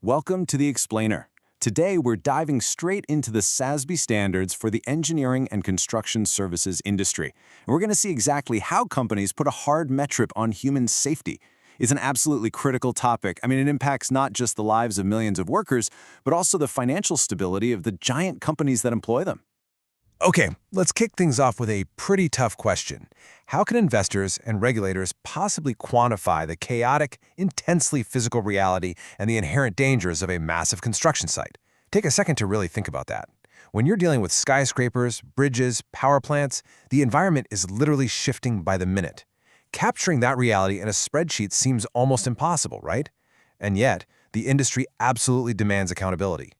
Welcome to The Explainer. Today, we're diving straight into the SASB standards for the engineering and construction services industry. And we're going to see exactly how companies put a hard metric on human safety. It's an absolutely critical topic. It impacts not just the lives of millions of workers, but also the financial stability of the giant companies that employ them. Okay, let's kick things off with a pretty tough question. How can investors and regulators possibly quantify the chaotic, intensely physical reality and the inherent dangers of a massive construction site? Take a second to really think about that. When you're dealing with skyscrapers, bridges, power plants, the environment is literally shifting by the minute. Capturing that reality in a spreadsheet seems almost impossible, right? And yet, the industry absolutely demands accountability.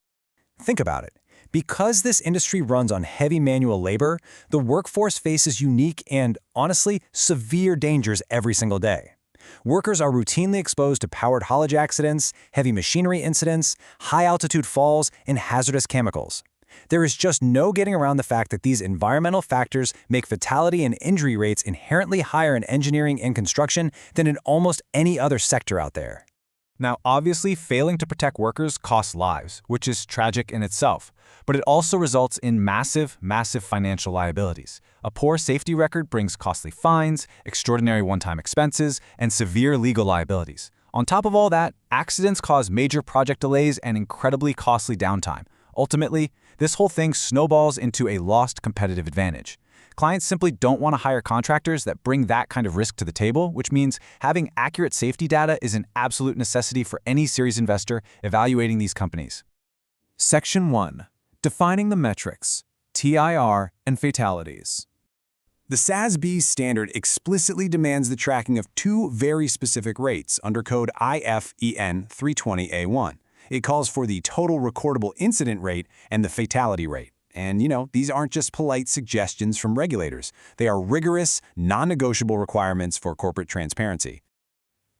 Think about it. Because this industry runs on heavy manual labor, the workforce faces unique and, honestly, severe dangers every single day. Workers are routinely exposed to powered haulage accidents, heavy machinery incidents, high-altitude falls, and hazardous chemicals. There is just no getting around the fact that these environmental factors make fatality and injury rates inherently higher in engineering and construction than in almost any other sector out there. Now, obviously, failing to protect workers costs lives, which is tragic in itself, but it also results in massive financial liabilities. A poor safety record brings costly fines, extraordinary one-time expenses, and severe legal liabilities. On top of all that, accidents cause major project delays and incredibly costly downtime. Ultimately, this whole thing snowballs into a lost competitive advantage. Clients simply don't want to hire contractors that bring that kind of risk to the table, which means having accurate safety data is an absolute necessity for any serious investor evaluating these companies. Section 1. Defining the metrics, TIR, and fatalities. The SASB standard explicitly demands the tracking of two very specific rates under code IFEN 320A1. It calls for the Total Recordable Incident Rate and the fatality rate. And, these aren't just polite suggestions from regulators. They are rigorous, non-negotiable requirements for corporate transparency.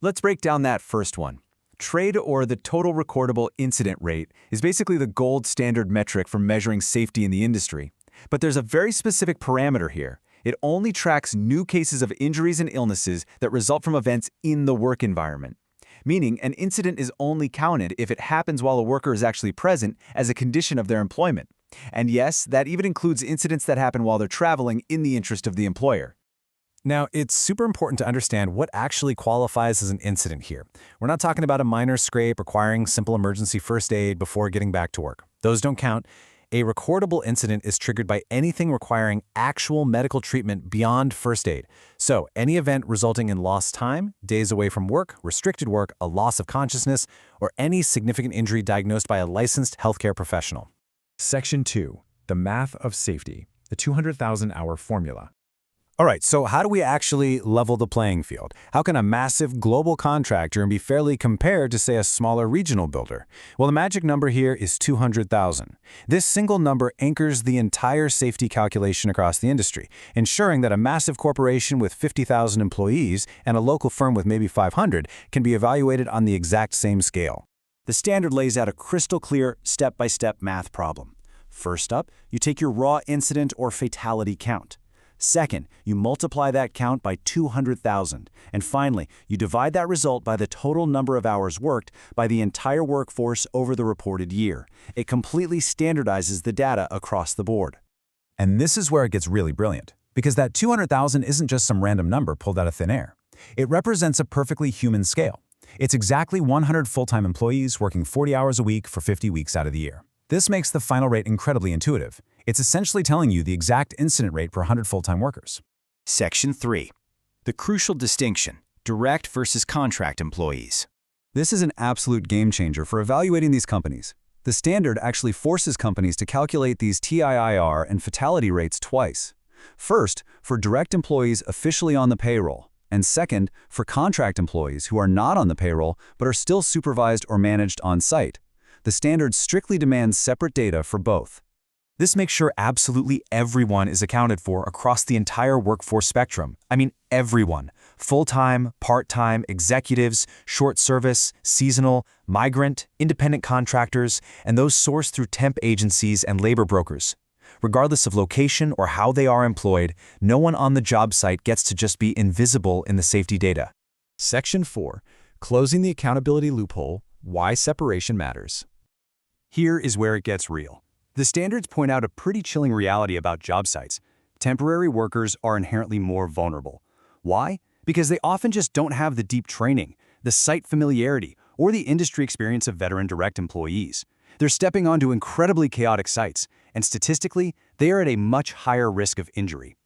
Let's break down that first one. TRIR, or the Total Recordable Incident Rate, is basically the gold standard metric for measuring safety in the industry. But there's a very specific parameter here. It only tracks new cases of injuries and illnesses that result from events in the work environment. Meaning, an incident is only counted if it happens while a worker is actually present as a condition of their employment. And yes, that even includes incidents that happen while they're traveling in the interest of the employer. Now, it's super important to understand what actually qualifies as an incident here. We're not talking about a minor scrape requiring simple emergency first aid before getting back to work. Those don't count. A recordable incident is triggered by anything requiring actual medical treatment beyond first aid. So, any event resulting in lost time, days away from work, restricted work, a loss of consciousness, or any significant injury diagnosed by a licensed healthcare professional. Section 2. The Math of Safety, the 200,000-hour formula. All right, so how do we actually level the playing field? How can a massive global contractor be fairly compared to, say, a smaller regional builder? Well, the magic number here is 200,000. This single number anchors the entire safety calculation across the industry, ensuring that a massive corporation with 50,000 employees and a local firm with maybe 500 can be evaluated on the exact same scale. The standard lays out a crystal-clear, step-by-step math problem. First up, you take your raw incident or fatality count. Second, you multiply that count by 200,000. And finally, you divide that result by the total number of hours worked by the entire workforce over the reported year. It completely standardizes the data across the board. And this is where it gets really brilliant, because that 200,000 isn't just some random number pulled out of thin air. It represents a perfectly human scale. It's exactly 100 full-time employees working 40 hours a week for 50 weeks out of the year. This makes the final rate incredibly intuitive. It's essentially telling you the exact incident rate per 100 full-time workers. Section 3. The crucial distinction, direct versus contract employees. This is an absolute game changer for evaluating these companies. The standard actually forces companies to calculate these TIR and fatality rates twice. First, for direct employees officially on the payroll, and second, for contract employees who are not on the payroll but are still supervised or managed on-site. The standard strictly demands separate data for both. This makes sure absolutely everyone is accounted for across the entire workforce spectrum. Everyone. Full-time, part-time, executives, short service, seasonal, migrant, independent contractors, and those sourced through temp agencies and labor brokers. Regardless of location or how they are employed, no one on the job site gets to just be invisible in the safety data. Section 4. Closing the accountability loophole, Why separation matters. Here is where it gets real. The standards point out a pretty chilling reality about job sites. Temporary workers are inherently more vulnerable. Why? Because they often just don't have the deep training, the site familiarity, or the industry experience of veteran direct employees. They're stepping onto incredibly chaotic sites, and statistically, they are at a much higher risk of injury.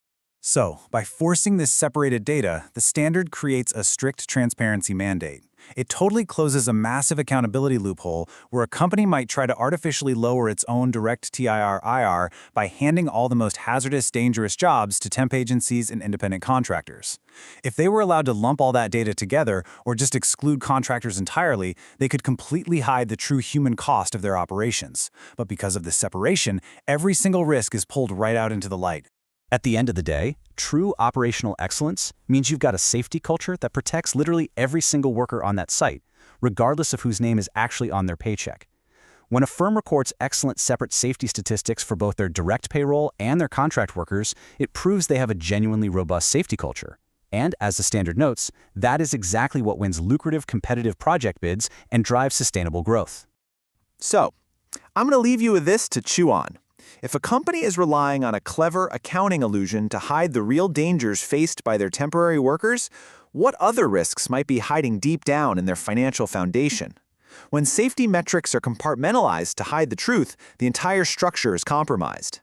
So, by forcing this separated data, the standard creates a strict transparency mandate. It totally closes a massive accountability loophole where a company might try to artificially lower its own direct TRIR by handing all the most hazardous, dangerous jobs to temp agencies and independent contractors. If they were allowed to lump all that data together or just exclude contractors entirely, they could completely hide the true human cost of their operations. But because of this separation, every single risk is pulled right out into the light. At the end of the day, true operational excellence means you've got a safety culture that protects literally every single worker on that site, regardless of whose name is actually on their paycheck. When a firm records excellent separate safety statistics for both their direct payroll and their contract workers, it proves they have a genuinely robust safety culture. And as the standard notes, that is exactly what wins lucrative competitive project bids and drives sustainable growth. So, I'm going to leave you with this to chew on. If a company is relying on a clever accounting illusion to hide the real dangers faced by their temporary workers, what other risks might be hiding deep down in their financial foundation? When safety metrics are compartmentalized to hide the truth, the entire structure is compromised.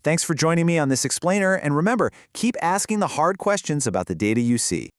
Thanks for joining me on this explainer, and remember, keep asking the hard questions about the data you see.